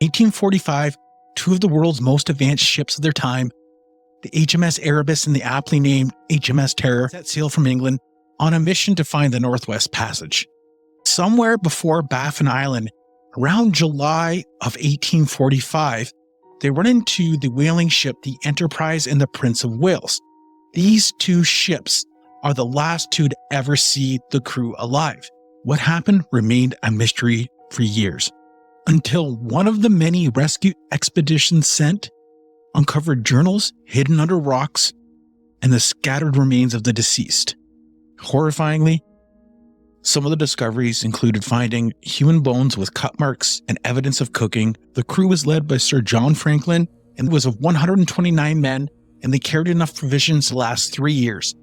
1845, two of the world's most advanced ships of their time, the HMS Erebus and the aptly named HMS Terror, set sail from England on a mission to find the Northwest Passage. Somewhere before Baffin Island, around July of 1845, they run into the whaling ship the Enterprise and the Prince of Wales. These two ships are the last two to ever see the crew alive. What happened remained a mystery for years, until one of the many rescue expeditions sent uncovered journals hidden under rocks and the scattered remains of the deceased. Horrifyingly, some of the discoveries included finding human bones with cut marks and evidence of cooking. The crew was led by Sir John Franklin and was of 129 men, and they carried enough provisions to last 3 years.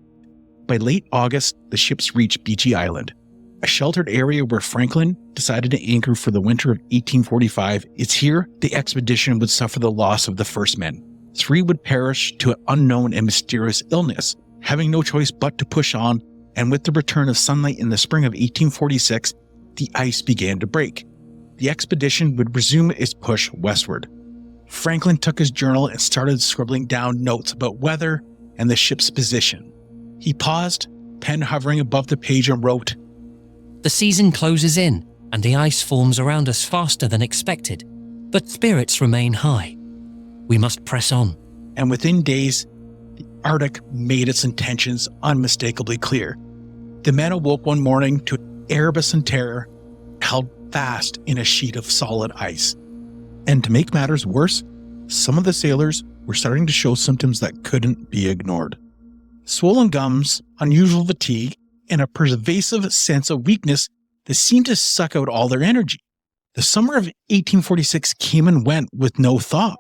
By late August, the ships reached Beechy Island, a sheltered area where Franklin decided to anchor for the winter of 1845. It's here the expedition would suffer the loss of the first men. 3 would perish to an unknown and mysterious illness, having no choice but to push on. And with the return of sunlight in the spring of 1846, the ice began to break. The expedition would resume its push westward. Franklin took his journal and started scribbling down notes about weather and the ship's position. He paused, pen hovering above the page, and wrote, "The season closes in, and the ice forms around us faster than expected, but spirits remain high. We must press on." And within days, the Arctic made its intentions unmistakably clear. The men awoke one morning to Erebus and Terror held fast in a sheet of solid ice. And to make matters worse, some of the sailors were starting to show symptoms that couldn't be ignored. Swollen gums, unusual fatigue, and a pervasive sense of weakness that seemed to suck out all their energy. The summer of 1846 came and went with no thought.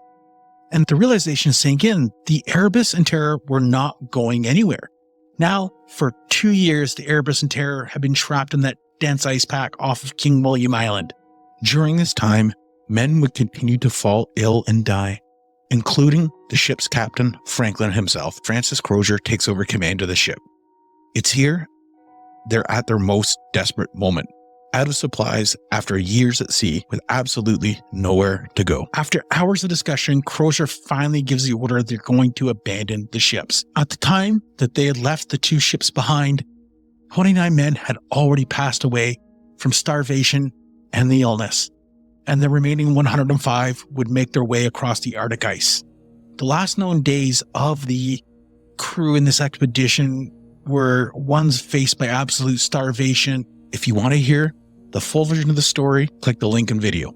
And the realization sank in, the Erebus and Terror were not going anywhere. Now, for 2 years, the Erebus and Terror have been trapped in that dense ice pack off of King William Island. During this time, men would continue to fall ill and die, including the ship's captain, Franklin himself. Francis Crozier takes over command of the ship. It's here they're at their most desperate moment, out of supplies after years at sea with absolutely nowhere to go. After hours of discussion, Crozier finally gives the order they're going to abandon the ships. At the time that they had left the 2 ships behind, 29 men had already passed away from starvation and the illness, and the remaining 105 would make their way across the Arctic ice. The last known days of the crew in this expedition were ones faced by absolute starvation. If you want to hear the full version of the story, click the link in video.